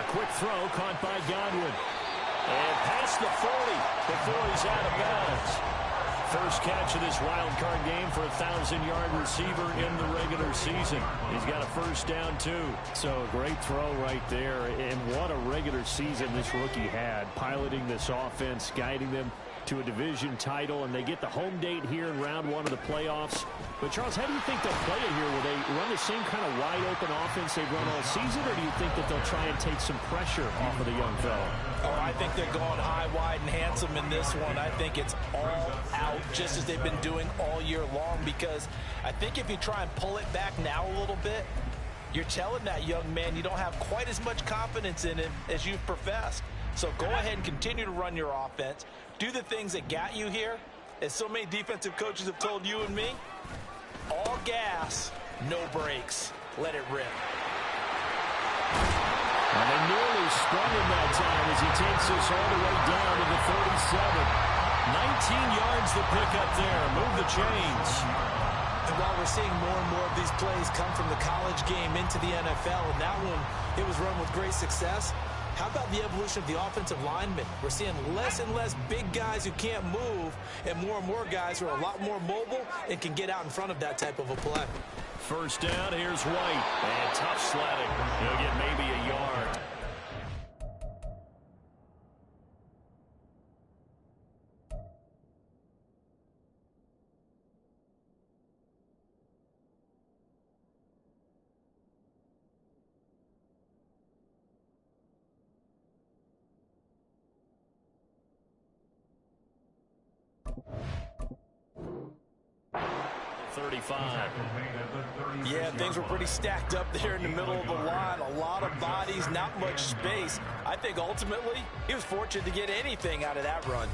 quick throw caught by Godwin. And past the 40 before he's out of bounds. First catch of this wild card game for a 1,000-yard receiver in the regular season. He's got a first down, too. So a great throw right there. And what a regular season this rookie had, piloting this offense, guiding them to a division title, and they get the home date here in round one of the playoffs. But, Charles, how do you think they'll play it here? Will they run the same kind of wide-open offense they've run all season, or do you think that they'll try and take some pressure off of the young fella? Oh, I think they're going high, wide, and handsome in this one. I think it's all out, just as they've been doing all year long, because I think if you try and pull it back now a little bit, you're telling that young man you don't have quite as much confidence in him as you've professed. So go ahead and continue to run your offense. Do the things that got you here. As so many defensive coaches have told you and me, all gas, no brakes. Let it rip. And they nearly sprung him that time as he takes us all the way down to the 37. 19 yards to pick up there. Move the chains. And while we're seeing more and more of these plays come from the college game into the NFL, and that one, it was run with great success. How about the evolution of the offensive linemen? We're seeing less and less big guys who can't move and more guys who are a lot more mobile and can get out in front of that type of a play. First down, here's White. And tough sledding. He'll get maybe a yard. Yeah, things were pretty stacked up there in the middle of the line. A lot of bodies, not much space. I think ultimately he was fortunate to get anything out of that run.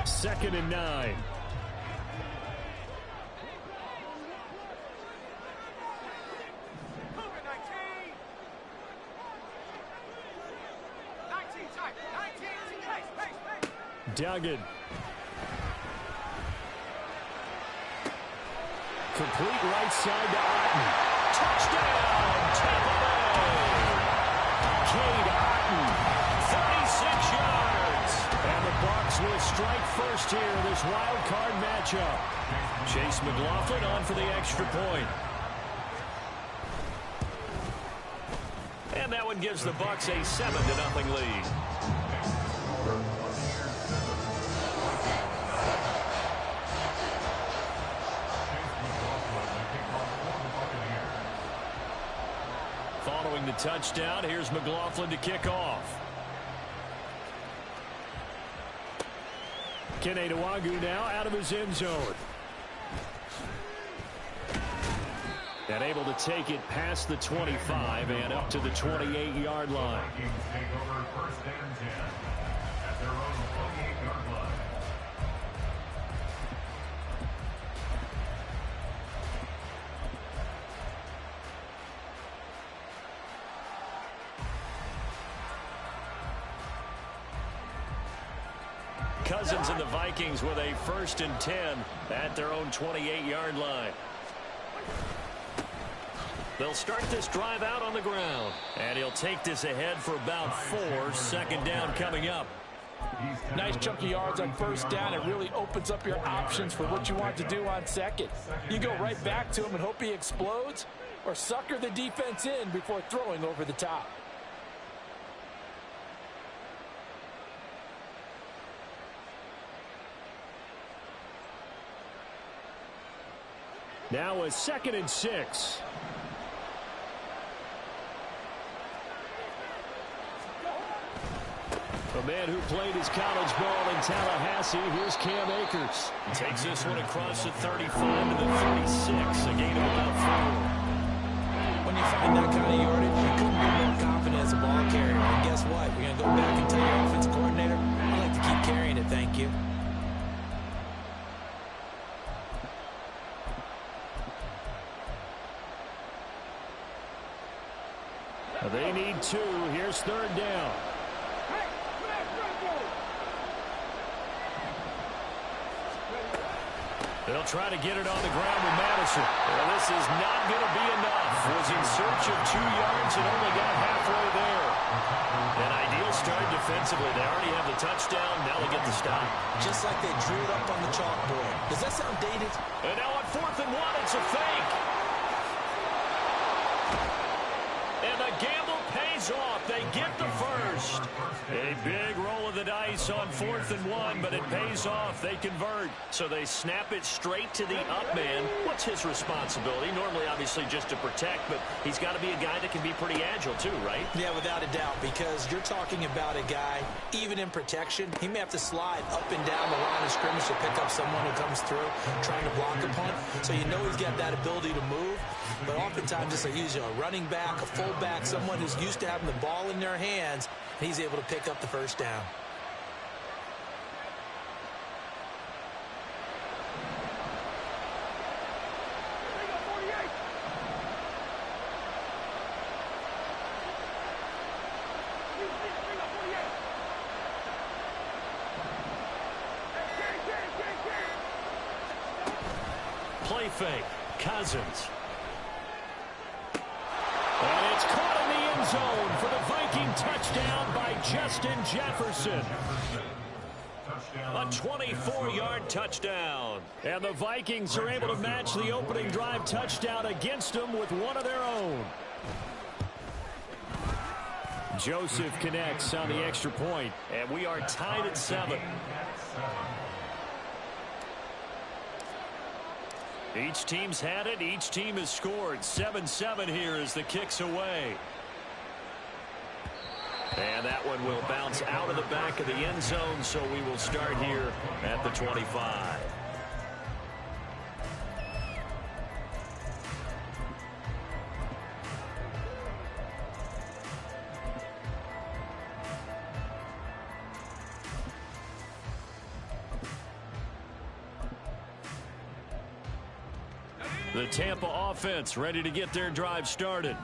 Second and 9. Duggan. Complete right side to Otten. Touchdown, Tampa Bay. Cade Otten, 36 yards. And the Bucs will strike first here in this wild card matchup. Chase McLaughlin on for the extra point. And that one gives the Bucs a 7-0 lead. Following the touchdown, here's McLaughlin to kick off. Kene Nwangwu now out of his end zone. And able to take it past the 25 and up to the 28-yard line. Cousins and the Vikings with a 1st and 10 at their own 28-yard line. They'll start this drive out on the ground. And he'll take this ahead for about 4. Second down coming up. Nice chunky yards on first down. It really opens up your options for what you want to do on second. You go right back to him and hope he explodes, or sucker the defense in before throwing over the top. Now a 2nd and 6. A man who played his college ball in Tallahassee. Here's Cam Akers. He takes this one across the 35 to the 36. A gain of about 4. When you find that kind of yardage, you couldn't be more confident as a ball carrier. And guess what? You're going to go back and tell your offensive coordinator, I like to keep carrying it, thank you. They need 2. Here's 3rd down. They'll try to get it on the ground with Madison. Well, this is not going to be enough. Was in search of 2 yards and only got halfway there. An ideal start defensively. They already have the touchdown. Now they get the stop. Just like they drew it up on the chalkboard. Does that sound dated? And now on 4th and 1, it's a fake. And the gamble pays off. They get the first. A big roll of the dice on 4th and 1, but it pays off. They convert. So they snap it straight to the up man. What's his responsibility? Normally, obviously, just to protect, but he's got to be a guy that can be pretty agile too, right? Yeah, without a doubt, because you're talking about a guy, even in protection, he may have to slide up and down the line of scrimmage to pick up someone who comes through trying to block a punt. So you know he's got that ability to move. But oftentimes, it's usually a running back, a fullback, someone who's used to having the ball in their hands, and he's able to pick up the first down. Play fake. Cousins. And it's caught in the end zone for the Viking touchdown by Justin Jefferson. A 24-yard touchdown. And the Vikings are able to match the opening drive touchdown against them with one of their own. Joseph connects on the extra point, and we are tied at 7. Each team's had it. Each team has scored. 7-7 here as the kick's away. And that one will bounce out of the back of the end zone, so we will start here at the 25. The Tampa offense ready to get their drive started.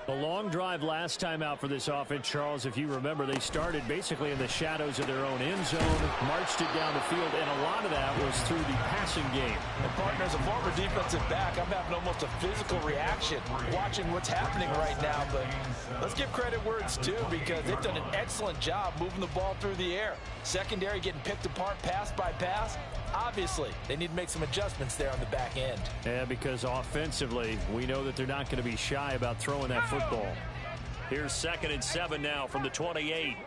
A long drive last time out for this offense, Charles. If you remember, they started basically in the shadows of their own end zone, marched it down the field, and a lot of that was through the passing game. And partner, as a former defensive back, I'm having almost a physical reaction watching what's happening right now. But let's give credit where it's due, because they've done an excellent job moving the ball through the air. Secondary getting picked apart pass by pass. Obviously, they need to make some adjustments there on the back end. Yeah, because offensively, we know that they're not going to be shy about throwing that football. Here's 2nd and 7 now from the 28.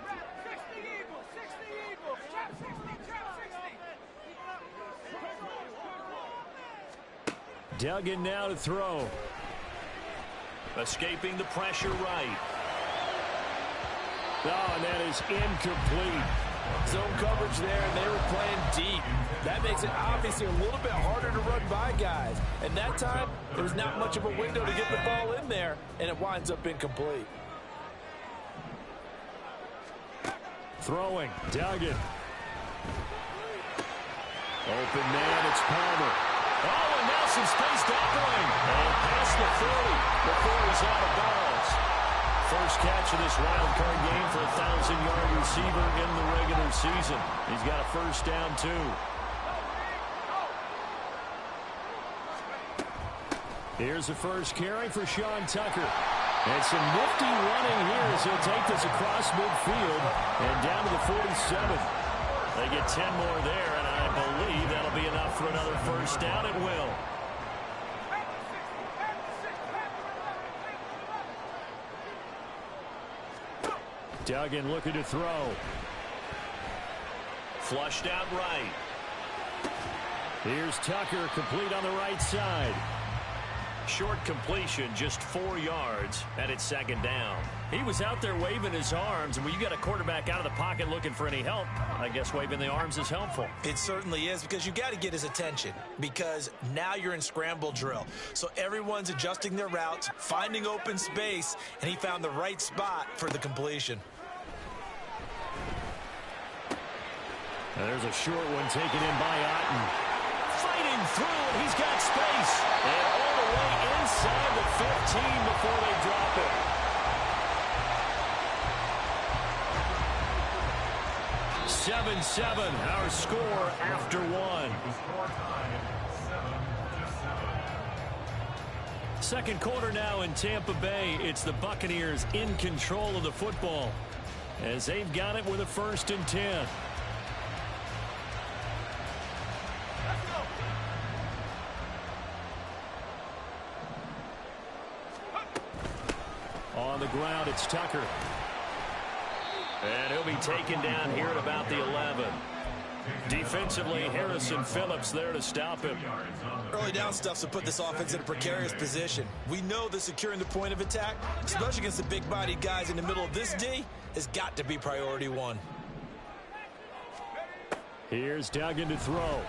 Duggan now to throw. Escaping the pressure right. Oh, and that is incomplete. Zone coverage there, and they were playing deep. That makes it obviously a little bit harder to run by guys. And that time, there was not much of a window to get the ball in there, and it winds up incomplete. Throwing, Duggan. Open man, it's Palmer. Oh, and now some space to operate. And past the 40 before he's out of bounds. First catch of this wild card game for a 1,000-yard receiver in the regular season. He's got a first down, too. Here's the first carry for Sean Tucker. And some nifty running here as he'll take this across midfield and down to the 47. They get 10 more there, and I believe that'll be enough for another first down. It will. Duggan looking to throw. Flushed out right. Here's Tucker, complete on the right side. Short completion, just 4 yards, and it's 2nd down. He was out there waving his arms, and when you got a quarterback out of the pocket looking for any help, I guess waving the arms is helpful. It certainly is, because you got to get his attention, because now you're in scramble drill. So everyone's adjusting their routes, finding open space, and he found the right spot for the completion. Now there's a short one taken in by Otten. Fighting through, and he's got space. And all the way inside the 15 before they drop it. Seven, our score after one. Second quarter now in Tampa Bay. It's the Buccaneers in control of the football as they've got it with a 1st and 10. On the ground, it's Tucker. And he'll be taken down here at about the 11. Defensively, Harrison Phillips there to stop him. Early down stuff to put this offense in a precarious position. We know that securing the point of attack, especially against the big-bodied guys in the middle of this D, has got to be priority one. Here's Duggan to throw.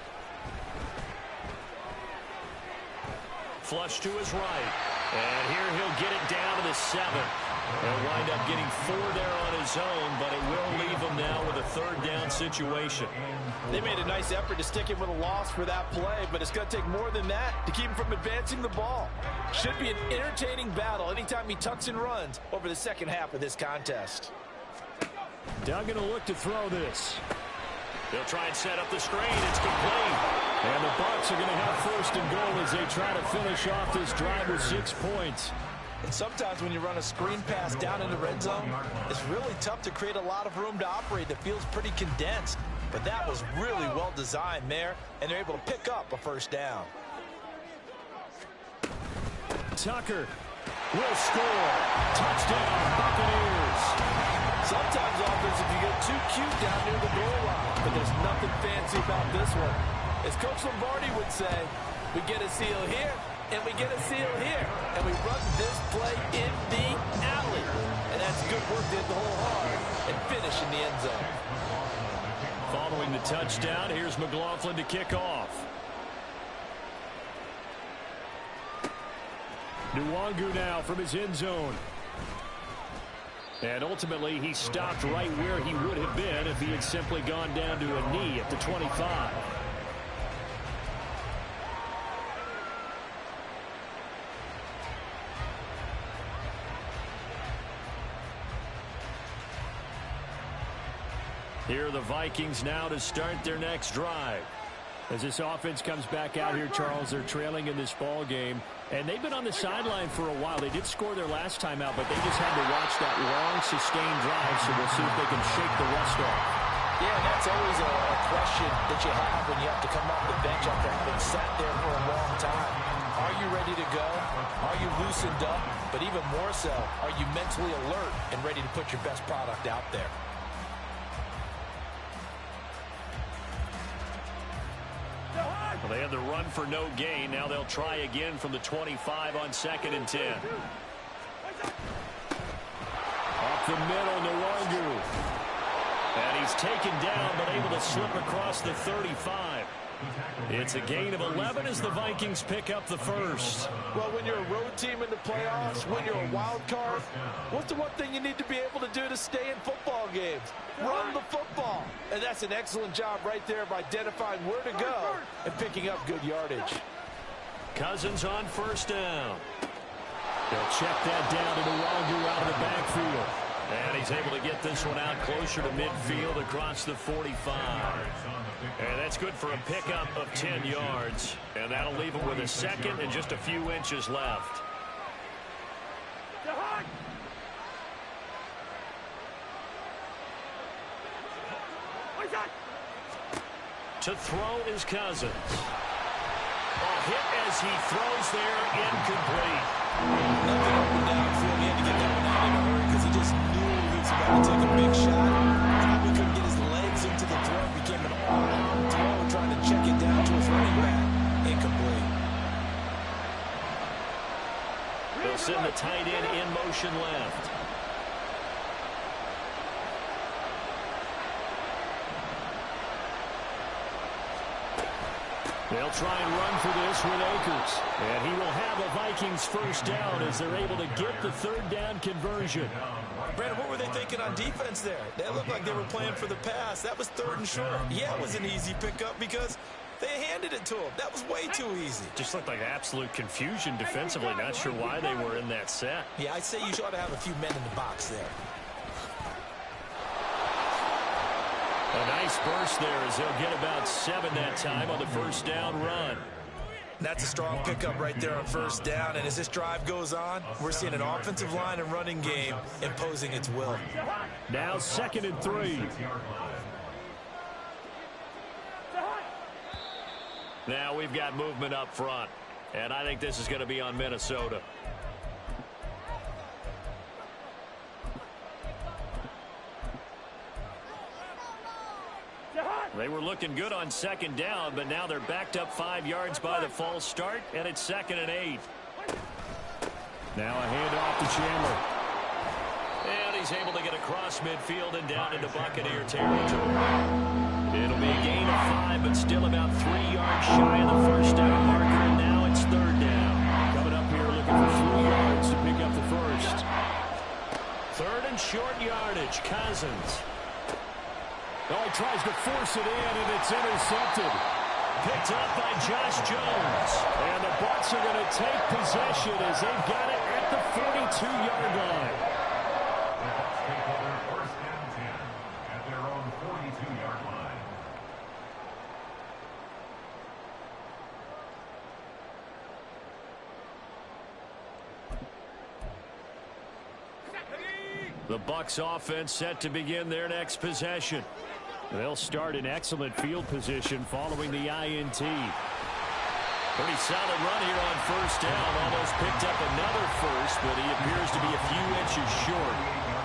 Flush to his right. And here he'll get it down to the 7. He'll wind up getting 4 there on his own, but it will leave him now with a 3rd down situation. They made a nice effort to stick him with a loss for that play, but it's going to take more than that to keep him from advancing the ball. Should be an entertaining battle anytime he tucks and runs over the second half of this contest. Duggan will look to throw this. They'll try and set up the screen. It's complete. And the Bucs are going to have 1st and goal as they try to finish off this drive with 6 points. And sometimes when you run a screen pass down in the red zone, it's really tough to create a lot of room to operate that feels pretty condensed. But that was really well designed there, and they're able to pick up a 1st down. Tucker will score. Touchdown, Buccaneers. Sometimes offense, if you get too cute down near the goal line, but there's nothing fancy about this one. As Coach Lombardi would say, we get a seal here, and we get a seal here, and we run this play in the alley. And that's good work to hit the hole hard and finish in the end zone. Following the touchdown, here's McLaughlin to kick off. Nwangu now from his end zone. And ultimately, he stopped right where he would have been if he had simply gone down to a knee at the 25. Here are the Vikings now to start their next drive. As this offense comes back out here, Charles, they're trailing in this ball game. And they've been on the sideline for a while. They did score their last time out, but they just had to watch that long, sustained drive, so we'll see if they can shake the rust off. Yeah, and that's always a question that you have when you have to come off the bench after having sat there for a long time. Are you ready to go? Are you loosened up? But even more so, are you mentally alert and ready to put your best product out there? Well, they had the run for no gain. Now they'll try again from the 25 on 2nd and 10. Up the middle, Nwangu. And he's taken down, but able to slip across the 35. It's a gain of 11 as the Vikings pick up the 1st. Well, when you're a road team in the playoffs, when you're a wild card, what's the one thing you need to be able to do to stay in football games? Run the football. And that's an excellent job right there of identifying where to go and picking up good yardage. Cousins on 1st down. They'll check that down to Nwangu out of the backfield. And he's able to get this one out closer to midfield across the 45. And that's good for a pickup of 10 yards. And that'll leave him with a 2nd and just a few inches left. To throw is Cousins. A hit as he throws there, incomplete. Nothing up and down field. He had to get that one out in a hurry because he just knew he was about to take a big shot. Probably couldn't get his legs into the throw. It became an all-out throw, trying to check it down to his running back. Incomplete. They'll send the tight end in motion left. They'll try and run for this with Akers. And he will have a Vikings 1st down as they're able to get the 3rd down conversion. Brandon, what were they thinking on defense there? That looked like they were playing for the pass. That was 3rd and short. Yeah, it was an easy pickup because they handed it to him. That was way too easy. Just looked like absolute confusion defensively. Not sure why they were in that set. Yeah, I'd say you ought to have a few men in the box there. A nice burst there as they'll get about 7 that time on the 1st down run. That's a strong pickup right there on first down. And as this drive goes on, we're seeing an offensive line and running game imposing its will. Now 2nd and 3. Now we've got movement up front. And I think this is going to be on Minnesota. They were looking good on 2nd down, but now they're backed up 5 yards by the false start, and it's 2nd and 8. Now a handoff to Chandler. And he's able to get across midfield and down into Buccaneer territory. It'll be a gain of 5, but still about 3 yards shy of the first down marker, and now it's 3rd down. Coming up here looking for 3 yards to pick up the first. 3rd and short yardage, Cousins. Oh, he tries to force it in, and it's intercepted. Picked up by Josh Jones. And the Bucs are going to take possession as they've got it at the 42-yard line. Take over 1st and 10 at their own 42-yard line. The Bucs offense set to begin their next possession. They'll start in excellent field position following the INT. Pretty solid run here on first down. Almost picked up another first, but he appears to be a few inches short.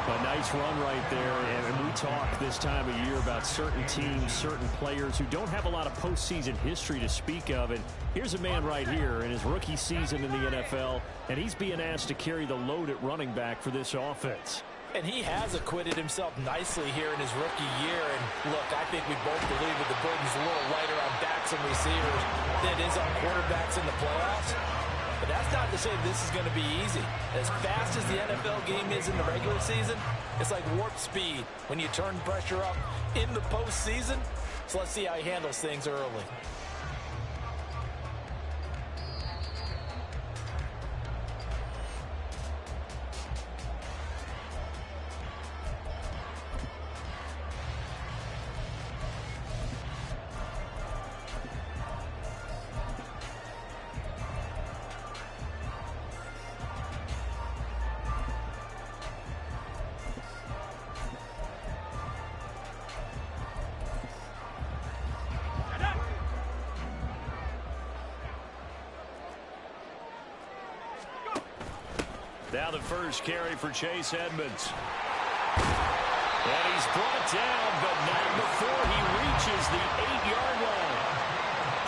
A nice run right there. And we talk this time of year about certain teams, certain players who don't have a lot of postseason history to speak of. And here's a man right here in his rookie season in the NFL, and he's being asked to carry the load at running back for this offense. And he has acquitted himself nicely here in his rookie year. And look, I think we both believe that the burden's a little lighter on backs and receivers than it is on quarterbacks in the playoffs. But that's not to say this is going to be easy. As fast as the NFL game is in the regular season, it's like warp speed when you turn pressure up in the postseason. So let's see how he handles things early. Now the first carry for Chase Edmonds. And he's brought down, but not before he reaches the 8-yard line.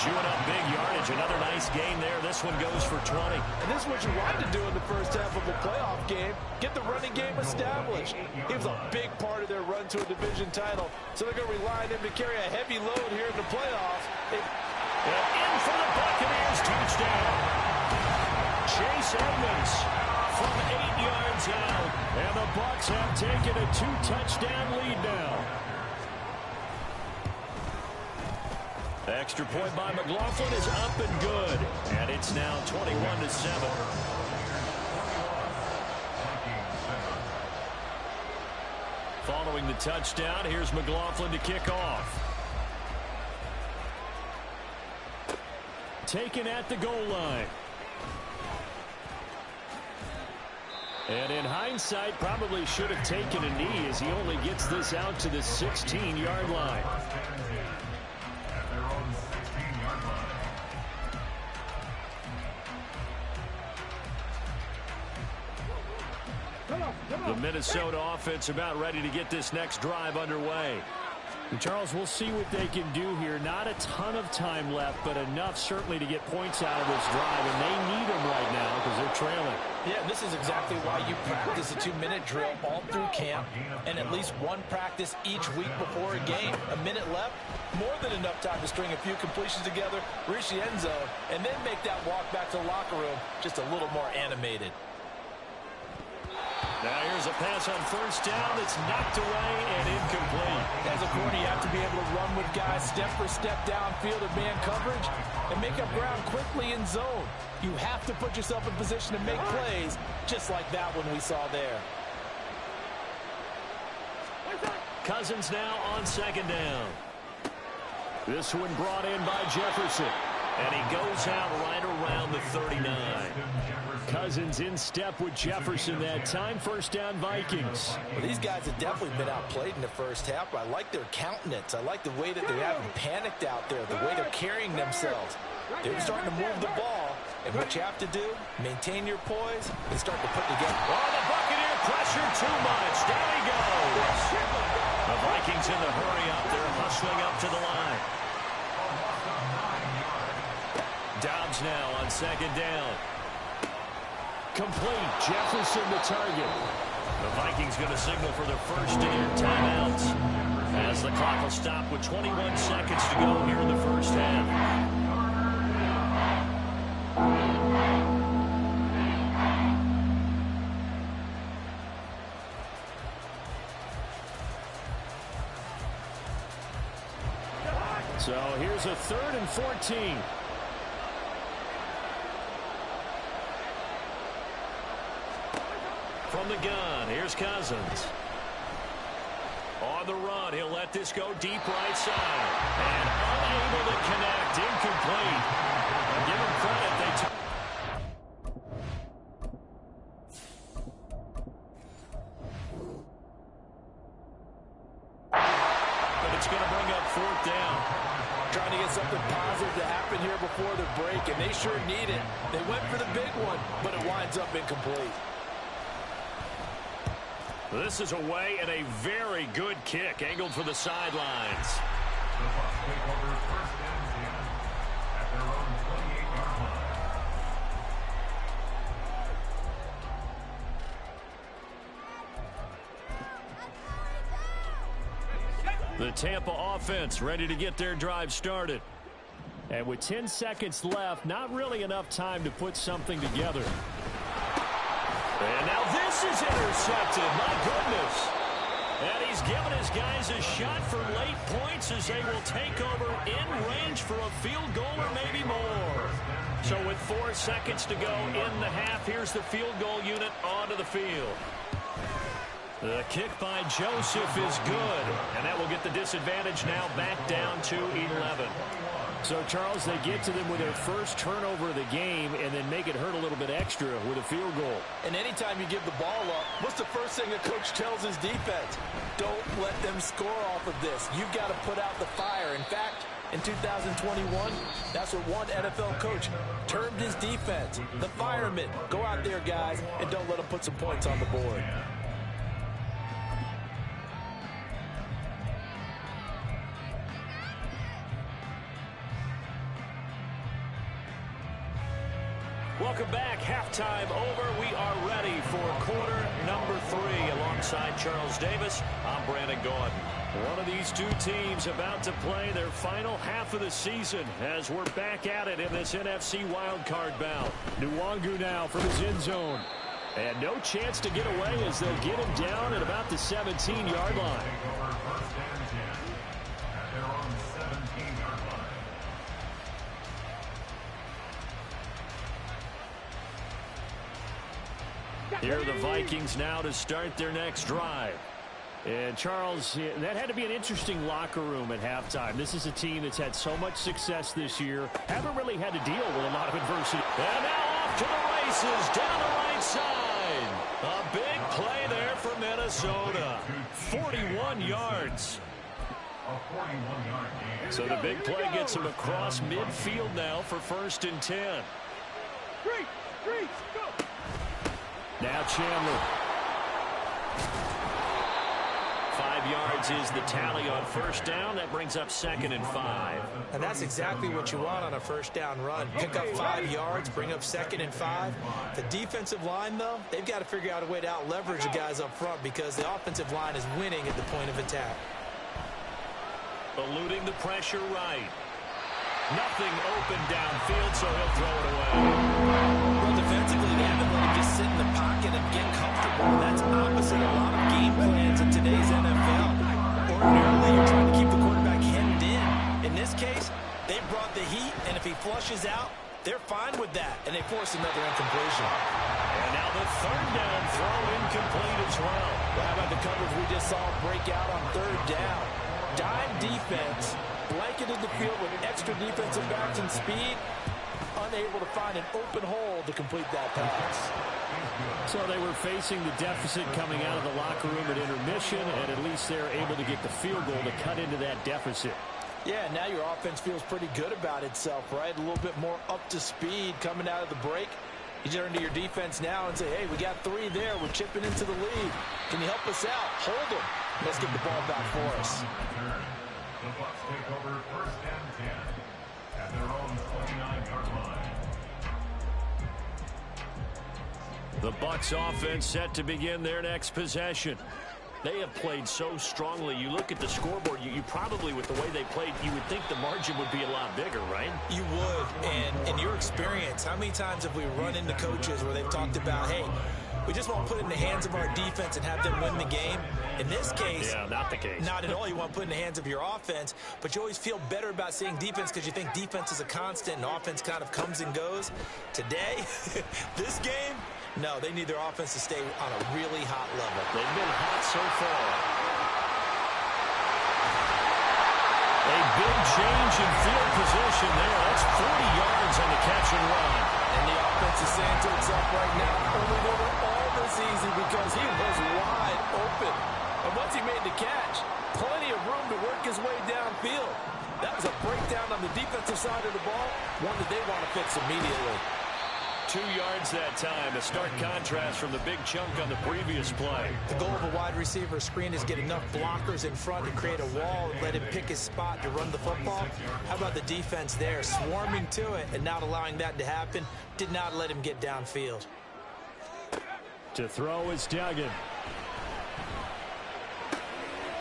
Chewing up big yardage. Another nice gain there. This one goes for 20. And this is what you want to do in the first half of a playoff game. Get the running game established. He was a big part of their run to a division title. So they're going to rely on him to carry a heavy load here in the playoffs. And in for the Buccaneers. Touchdown. Chase Edmonds from 8 yards out. And the Bucs have taken a 2-touchdown lead now. The extra point by McLaughlin is up and good. And it's now 21-7. Following the touchdown, here's McLaughlin to kick off. Taken at the goal line. And in hindsight, probably should have taken a knee as he only gets this out to the 16-yard line. The Minnesota offense about ready to get this next drive underway. And Charles, we'll see what they can do here. Not a ton of time left, but enough certainly to get points out of this drive, and they need them right now because they're trailing. Yeah, this is exactly why you practice a 2-minute drill all through camp and at least one practice each week before a game. A minute left, more than enough time to string a few completions together, reach the end zone, and then make that walk back to the locker room just a little more animated. Now here's a pass on first down that's knocked away and incomplete. As a corner, you have to be able to run with guys step for step downfield in man coverage and make up ground quickly in zone. You have to put yourself in position to make plays just like that one we saw there. Cousins now on second down. This one brought in by Jefferson. And he goes out right around the 39. Cousins in step with Jefferson that time. First down, Vikings. Well, these guys have definitely been outplayed in the first half, but I like their countenance. I like the way that they haven't panicked out there, the way they're carrying themselves. They're starting to move the ball, and what you have to do, maintain your poise and start to put together. Oh, the Buccaneer pressure too much. Down he goes. The Vikings in the hurry up. They're hustling up to the line. Dobbs now on second down. Complete. Jefferson the target. The Vikings going to signal for their first of their timeouts as the clock will stop with 21 seconds to go here in the first half. So here's a 3rd and 14. From the gun, here's Cousins. On the run, he'll let this go deep right side. And unable to connect, incomplete. I'll give him credit, they took. But it's going to bring up 4th down. Trying to get something positive to happen here before the break, and they sure need it. They went for the big one, but it winds up incomplete. This is away and a very good kick, angled for the sidelines. The Bucs take over first and 10 at their own 28-yard line. The Tampa offense ready to get their drive started. And with 10 seconds left, not really enough time to put something together. And now this is intercepted. My goodness. And he's given his guys a shot for late points as they will take over in range for a field goal or maybe more. So with 4 seconds to go in the half, here's the field goal unit onto the field. The kick by Joseph is good, and that will get the disadvantage now back down to 11. So, Charles, they get to them with their first turnover of the game and then make it hurt a little bit extra with a field goal. And anytime you give the ball up, what's the first thing a coach tells his defense? Don't let them score off of this. You've got to put out the fire. In fact, in 2021, that's what one NFL coach termed his defense, the firemen. Go out there, guys, and don't let them put some points on the board. Welcome back. Halftime over. We are ready for quarter number 3. Alongside Charles Davis, I'm Brandon Gordon. One of these two teams about to play their final half of the season as we're back at it in this NFC Wildcard bout. Nwangu now from his end zone. And no chance to get away as they'll get him down at about the 17-yard line. Here are the Vikings now to start their next drive. And, Charles, that had to be an interesting locker room at halftime. This is a team that's had so much success this year. Haven't really had to deal with a lot of adversity. And now off to the races down the right side. A big play there for Minnesota. 41 yards. So the big play gets him across midfield now for 1st and 10. Go. Now Chandler. 5 yards is the tally on 1st down. That brings up 2nd and 5. And that's exactly what you want on a 1st down run. Pick up 5 yards, bring up 2nd and 5. The defensive line, though, they've got to figure out a way to out-leverage the guys up front because the offensive line is winning at the point of attack. Eluding the pressure right. Nothing open downfield, so he'll throw it away. Well, defensively, they haven't let him just sit in the pocket and get comfortable. That's opposite a lot of game plans in today's NFL. Ordinarily, you're trying to keep the quarterback hemmed in. In this case, they brought the heat, and if he flushes out, they're fine with that, and they force another incompletion. And now the 3rd down throw incomplete as well. Well, how about the coverage we just saw break out on 3rd down? Dime defense blanketed the field with extra defensive backs and speed, unable to find an open hole to complete that pass. So they were facing the deficit coming out of the locker room at intermission, and at least they're able to get the field goal to cut into that deficit. Yeah, now your offense feels pretty good about itself, right? A little bit more up to speed coming out of the break. You turn to your defense now and say, hey, we got 3 there. We're chipping into the lead. Can you help us out? Hold them. Let's get the ball back for us. The Bucs take over 1st and 10 at their own 29-yard line. The Bucs offense set to begin their next possession. They have played so strongly. You look at the scoreboard, you probably, with the way they played, you would think the margin would be a lot bigger, right? You would. And in your experience, how many times have we run into coaches where they've talked about, hey, we just want to put it in the hands of our defense and have them win the game? In this case, yeah, not the case. Not at all. You want to put it in the hands of your offense, but you always feel better about seeing defense because you think defense is a constant and offense kind of comes and goes. Today, this game, no, they need their offense to stay on a really hot level. They've been hot so far. A big change in field position there. That's 40 yards on the catch and run. And the offense is saying to itself right now, only over all this easy because he was wide open. And once he made the catch, plenty of room to work his way downfield. That was a breakdown on the defensive side of the ball, one that they want to fix immediately. 2 yards that time, a stark contrast from the big chunk on the previous play. The goal of a wide receiver screen is get enough blockers in front to create a wall and let him pick his spot to run the football. How about the defense there, swarming to it and not allowing that to happen? Did not let him get downfield. To throw is Duggan.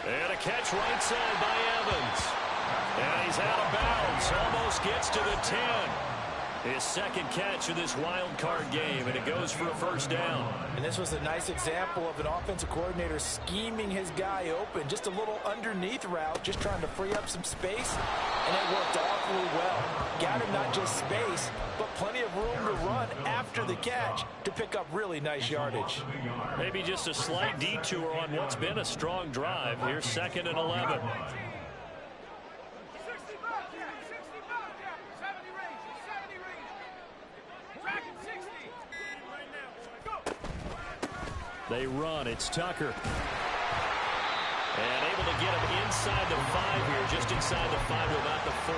And a catch right side by Evans. And he's out of bounds, almost gets to the 10. His second catch of this wild card game, and it goes for a first down. And this was a nice example of an offensive coordinator scheming his guy open. Just a little underneath route, just trying to free up some space, and it worked awfully well. Got him not just space, but plenty of room to run after the catch to pick up really nice yardage. Maybe just a slight detour on what's been a strong drive. Here's 2nd and 11. They run. It's Tucker. And able to get him inside the 5 here, just inside the 5 to about the 4.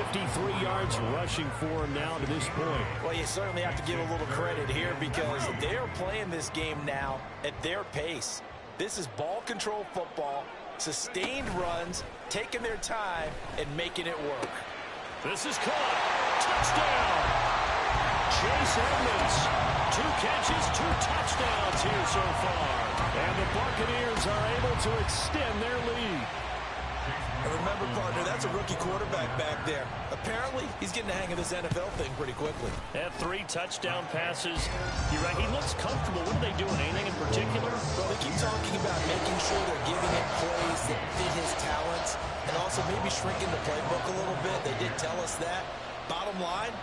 53 yards rushing for him now to this point. Well, you certainly have to give a little credit here because they're playing this game now at their pace. This is ball control football, sustained runs, taking their time, and making it work. This is caught. Touchdown! Chase Edmonds. 2 catches, 2 touchdowns here so far. And the Buccaneers are able to extend their lead. And remember, partner, that's a rookie quarterback back there. Apparently, he's getting the hang of this NFL thing pretty quickly. Had 3 touchdown passes. You're right, he looks comfortable. What are they doing? Anything in particular? Well, they keep talking about making sure they're giving him plays that fit his talents and also maybe shrinking the playbook a little bit. They did tell us that. Bottom line,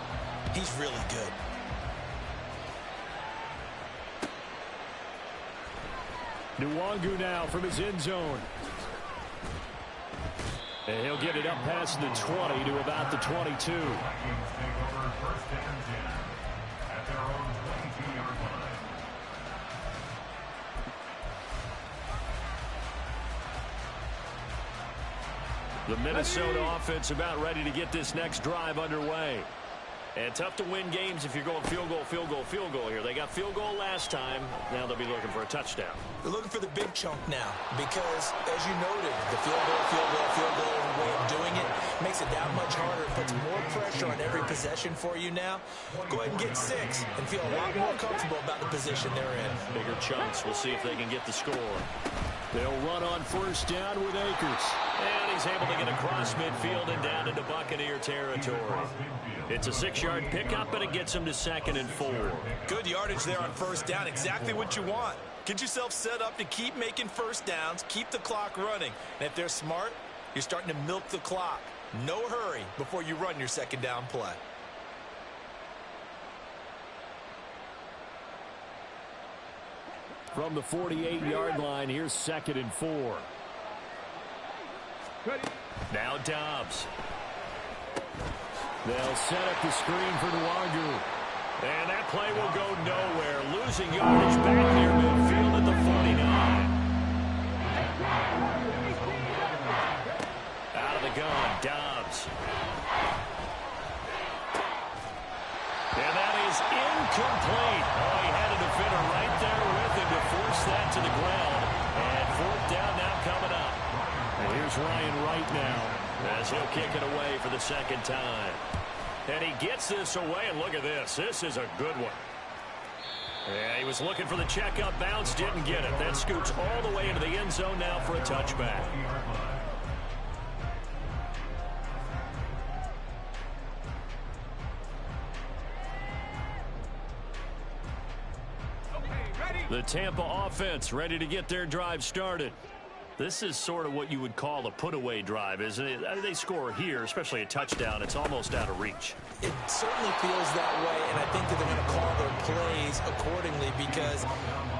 he's really good. Nwangu now from his end zone. And he'll get it up past the 20 to about the 22. The Minnesota offense about ready to get this next drive underway. And tough to win games if you're going field goal, field goal, field goal here. They got field goal last time. Now they'll be looking for a touchdown. They're looking for the big chunk now because, as you noted, the field goal way of doing it makes it that much harder. It puts more pressure on every possession for you now. Go ahead and get 6 and feel a lot more comfortable about the position they're in. Bigger chunks. We'll see if they can get the score. They'll run on first down with Akers. And he's able to get across midfield and down into Buccaneer territory. It's a 6-yard pickup, but it gets him to 2nd and 4. Good yardage there on first down. Exactly what you want. Get yourself set up to keep making first downs, keep the clock running. And if they're smart, you're starting to milk the clock. No hurry before you run your second down play. From the 48-yard line, here's 2nd and 4. Ready. Now Dobbs. They'll set up the screen for Nwangu. And that play will go nowhere. Losing yardage back near midfield at the 49. Out of the gun, Dobbs. And that is incomplete. Oh, he had a defender right there with him to force that to the ground. And fourth down now coming up. And here's Ryan Wright now as he'll kick it away for the second time. And he gets this away, and look at this. This is a good one. Yeah, he was looking for the checkup bounce, didn't get it. That scoots all the way into the end zone now for a touchback. The Tampa offense ready to get their drive started. This is sort of what you would call a put-away drive, isn't it? They score here, especially a touchdown. It's almost out of reach. It certainly feels that way, and I think that they're going to call their plays accordingly because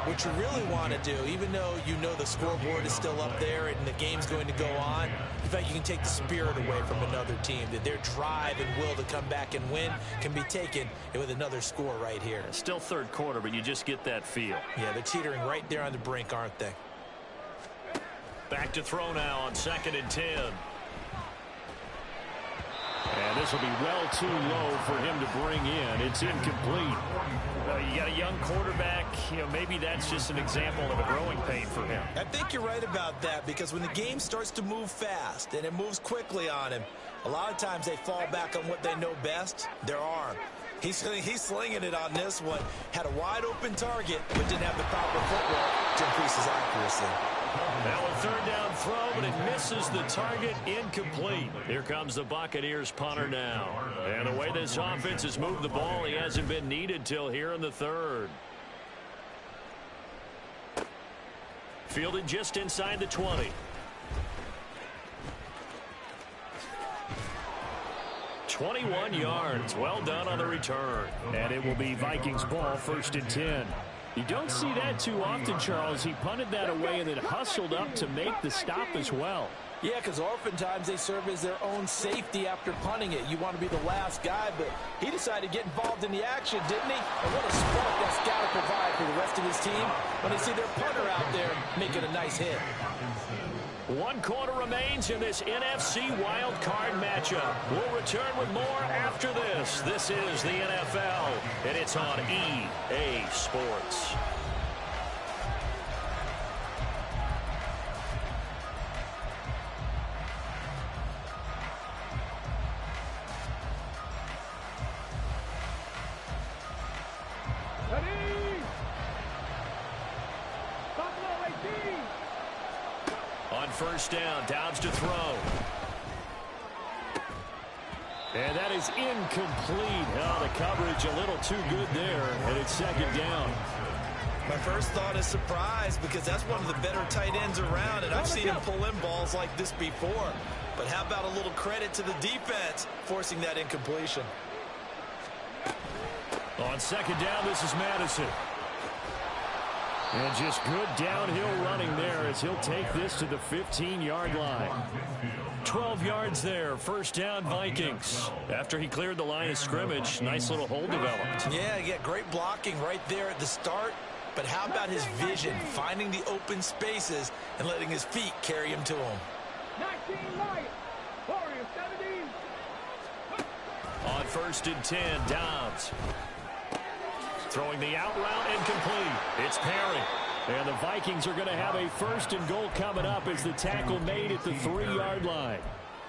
what you really want to do, even though you know the scoreboard is still up there and the game's going to go on, in fact, you can take the spirit away from another team, that their drive and will to come back and win can be taken with another score right here. Still third quarter, but you just get that feel. Yeah, they're teetering right there on the brink, aren't they? Back to throw now on 2nd and 10. And this will be well too low for him to bring in. It's incomplete. You got a young quarterback. You know, maybe that's just an example of a growing pain for him. I think you're right about that because when the game starts to move fast and it moves quickly on him, a lot of times they fall back on what they know best, their arm. He's slinging it on this one. Had a wide open target, but didn't have the proper footwork to increase his accuracy. Now a third down throw, but it misses the target. Incomplete. Here comes the Buccaneers punter now. And the way this offense has moved the ball, he hasn't been needed till here in the third. Fielded just inside the 20. 21 yards. Well done on the return. And it will be Vikings ball, 1st and 10. You don't see that too often, Charles. He punted that away and then hustled up to make the stop as well. Yeah, because oftentimes they serve as their own safety after punting it. You want to be the last guy, but he decided to get involved in the action, didn't he? And what a spark that's got to provide for the rest of his team when they see their punter out there making a nice hit. 1 quarter remains in this NFC Wildcard matchup. We'll return with more after this. This is the NFL, and it's on EA Sports. First down, Dobbs to throw. And that is incomplete. Oh, the coverage a little too good there, and it's 2nd down. My first thought is surprise because that's one of the better tight ends around, and I've seen him pull in balls like this before. But how about a little credit to the defense forcing that incompletion? On 2nd down, this is Madison. And just good downhill running there as he'll take this to the 15-yard line. 12 yards there, 1st down Vikings. After he cleared the line of scrimmage, nice little hole developed. Yeah, he got great blocking right there at the start. But how about his vision, finding the open spaces and letting his feet carry him to him? 19 right, Warriors 17. On 1st and 10, Dobbs. Throwing the out route incomplete. It's Perry. And the Vikings are going to have a 1st and goal coming up as the tackle made at the 3-yard line.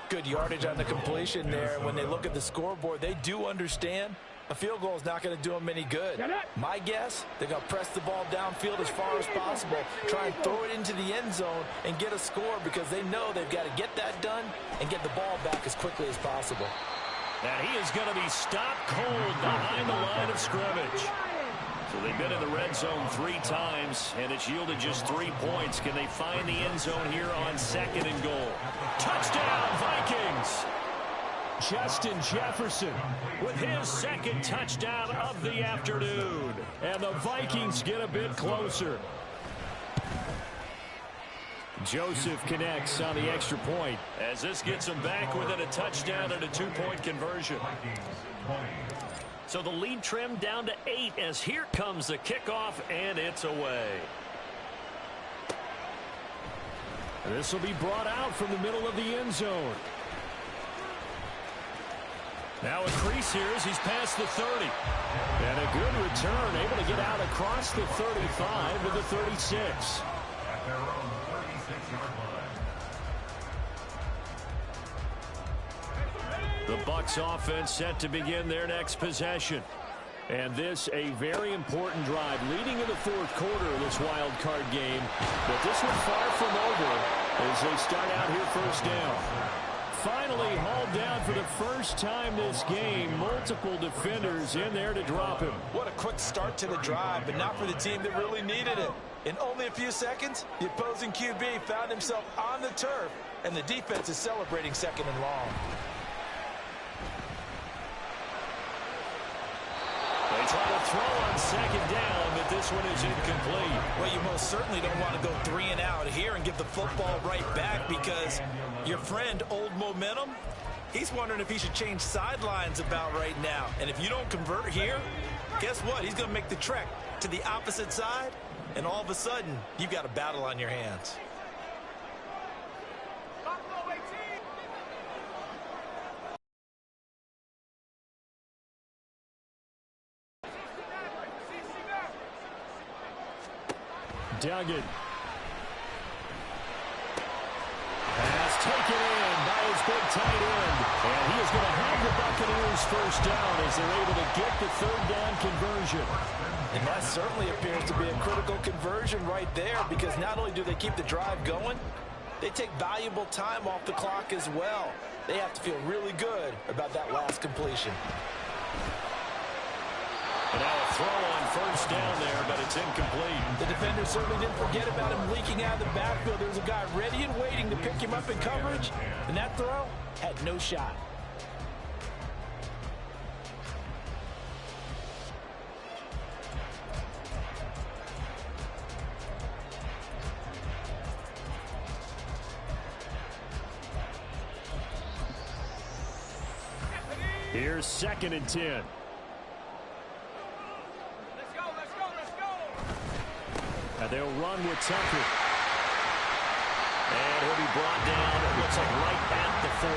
Good yardage on the completion there. When they look at the scoreboard, they do understand a field goal is not going to do them any good. My guess, they're going to press the ball downfield as far as possible, try and throw it into the end zone and get a score because they know they've got to get that done and get the ball back as quickly as possible. And he is going to be stopped cold behind the line of scrimmage. So they've been in the red zone 3 times, and it's yielded just 3 points. Can they find the end zone here on 2nd and goal? Touchdown, Vikings! Justin Jefferson with his 2nd touchdown of the afternoon. And the Vikings get a bit closer. Joseph connects on the extra point. As this gets them back within a touchdown and a 2-point conversion. So the lead trimmed down to 8 as here comes the kickoff, and it's away. This will be brought out from the middle of the end zone. Now a crease here as he's past the 30. And a good return, able to get out across the 35 to the 36. At their own 36-yard line. The Bucs offense set to begin their next possession. And this a very important drive leading in the fourth quarter of this wild card game. But this one far from over as they start out here first down. Finally hauled down for the first time this game. Multiple defenders in there to drop him. What a quick start to the drive, but not for the team that really needed it. In only a few seconds, the opposing QB found himself on the turf, and the defense is celebrating second and long. They try to throw on second down, but this one is incomplete. Well, you most certainly don't want to go 3 and out here and give the football right back, because your friend, Old Momentum, he's wondering if he should change sidelines about right now. And if you don't convert here, guess what? He's going to make the trek to the opposite side, and all of a sudden, you've got a battle on your hands. Duggan. Pass taken in by his big tight end. And he is going to have the Buccaneers first down as they're able to get the third down conversion. And that certainly appears to be a critical conversion right there, because not only do they keep the drive going, they take valuable time off the clock as well. They have to feel really good about that last completion. And now a throw on first down there, but it's incomplete. The defender certainly didn't forget about him leaking out of the backfield. There's a guy ready and waiting to pick him up in coverage, and that throw had no shot. Here's 2nd and 10. They'll run with Tucker. And he'll be brought down, it looks like right at the 40.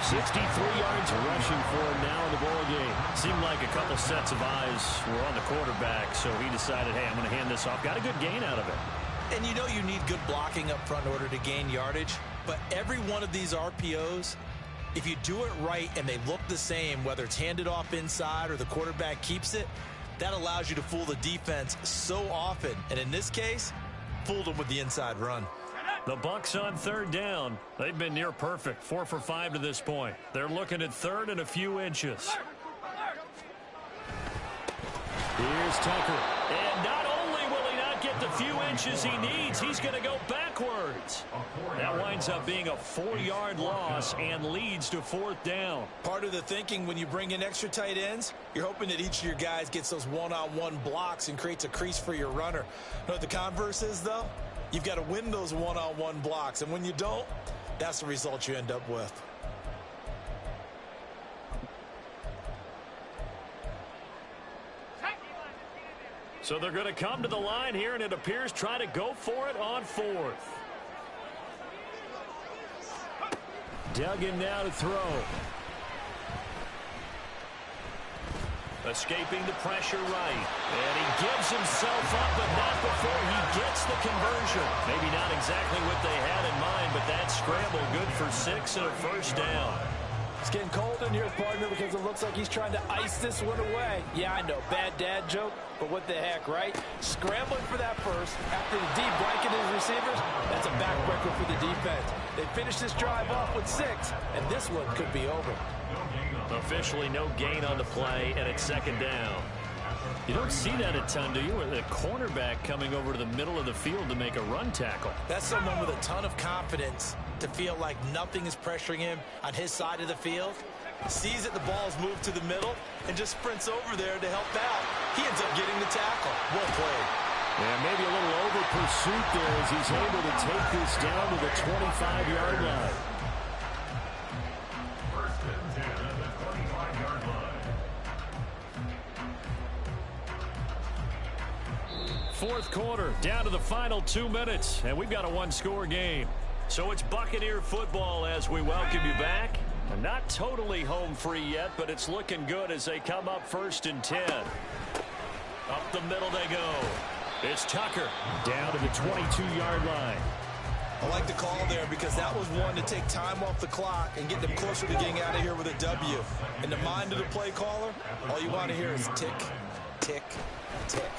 63 yards rushing for him now in the ball game. Seemed like a couple sets of eyes were on the quarterback, so he decided, hey, I'm going to hand this off. Got a good gain out of it. And you know you need good blocking up front in order to gain yardage, but every one of these RPOs, if you do it right and they look the same, whether it's handed off inside or the quarterback keeps it, that allows you to fool the defense so often. And in this case, fooled them with the inside run. The Bucs on third down. They've been near perfect. 4 for 5 to this point. They're looking at third and a few inches. Here's Tucker. And not only will he not get the few inches he needs, he's going to go backwards. That winds up being a 4-yard loss and leads to 4th down. Part of the thinking when you bring in extra tight ends, you're hoping that each of your guys gets those one-on-one blocks and creates a crease for your runner. You know what the converse is, though? You've got to win those one-on-one blocks, and when you don't, that's the result you end up with. So they're going to come to the line here, and it appears try to go for it on 4th. Duggan now to throw. Escaping the pressure right. And he gives himself up, but not before he gets the conversion. Maybe not exactly what they had in mind, but that scramble good for 6 and a first down. It's getting cold in here, partner, because it looks like he's trying to ice this one away. Yeah, I know, bad dad joke, but what the heck, right? Scrambling for that first after the deep blanket his receivers, that's a backbreaker for the defense. They finished this drive off with 6, and this one could be over. Officially no gain on the play, and it's 2nd down. You don't see that a ton, do you? With a cornerback coming over to the middle of the field to make a run tackle. That's someone with a ton of confidence to feel like nothing is pressuring him on his side of the field. Sees that the ball's moved to the middle and just sprints over there to help out. He ends up getting the tackle. Well played. And maybe a little over pursuit there as he's able to take this down to the 25-yard line. First and 10 at the 25-yard line. Fourth quarter, down to the final 2 minutes, and we've got a one-score game. So it's Buccaneer football as we welcome you back. Not totally home free yet, but it's looking good as they come up 1st and 10. Up the middle they go. It's Tucker down to the 22-yard line. I like the call there because that was one to take time off the clock and get them closer to getting out of here with a W. In the mind of the play caller, all you want to hear is tick, tick, tick.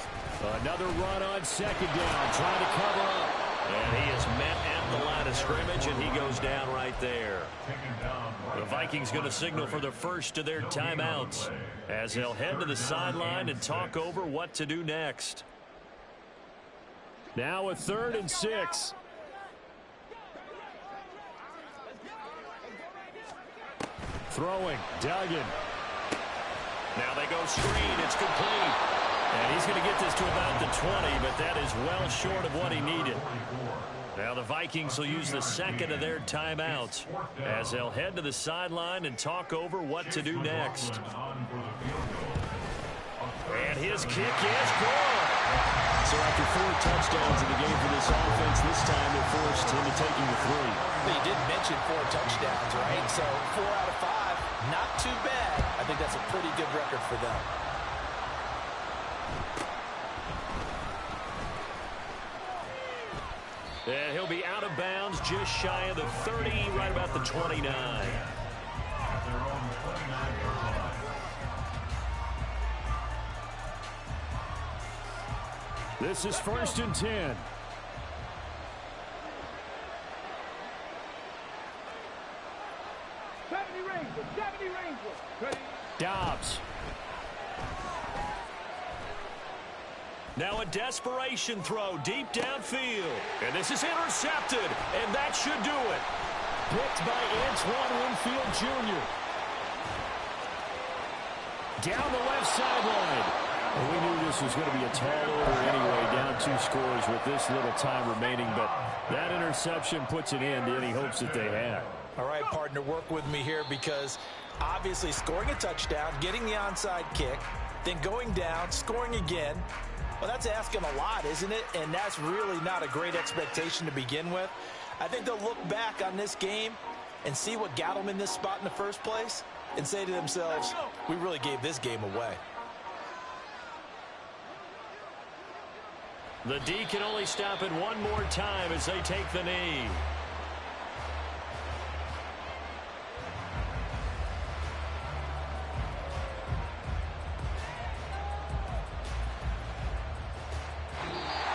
Another run on 2nd down, trying to cover up. And he is met at the line of scrimmage, and he goes down right there. The Vikings going to signal for the first of their timeouts as they'll head to the sideline and talk over what to do next. Now a 3rd and 6. Throwing, Duggan. Now they go screen, it's complete. And he's going to get this to about the 20, but that is well short of what he needed. Now the Vikings will use the second of their timeouts as they'll head to the sideline and talk over what to do next. And his kick is good. So after 4 touchdowns in the game for this offense, this time they're forced into taking the 3. They did mention 4 touchdowns, right? So 4 out of 5, not too bad. I think that's a pretty good record for them. And he'll be out of bounds just shy of the 30, right about the 29. This is 1st and 10. Dobbs. Now a desperation throw deep downfield. And this is intercepted. And that should do it. Picked by Antoine Winfield Jr. Down the left sideline. And we knew this was going to be a tall order anyway, down 2 scores with this little time remaining. But that interception puts an end to any hopes that they had. All right, partner, work with me here because obviously scoring a touchdown, getting the onside kick, then going down, scoring again. Well, that's asking a lot, isn't it? And that's really not a great expectation to begin with. I think they'll look back on this game and see what got them in this spot in the first place and say to themselves, we really gave this game away. The D can only stop it one more time as they take the knee.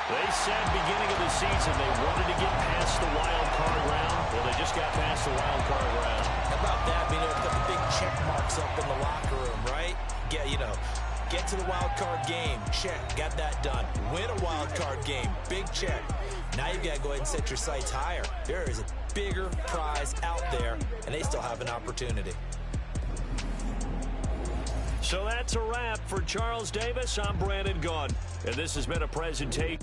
They said beginning of the season they wanted to get past the wild card round. Well, they just got past the wild card round. How about that? Being able to put the big check marks up in the locker room, right? Get to the wild card game. Check. Got that done. Win a wild card game. Big check. Now you've got to go ahead and set your sights higher. There is a bigger prize out there, and they still have an opportunity. So that's a wrap for Charles Davis. I'm Brandon Gaudin, and this has been a presentation.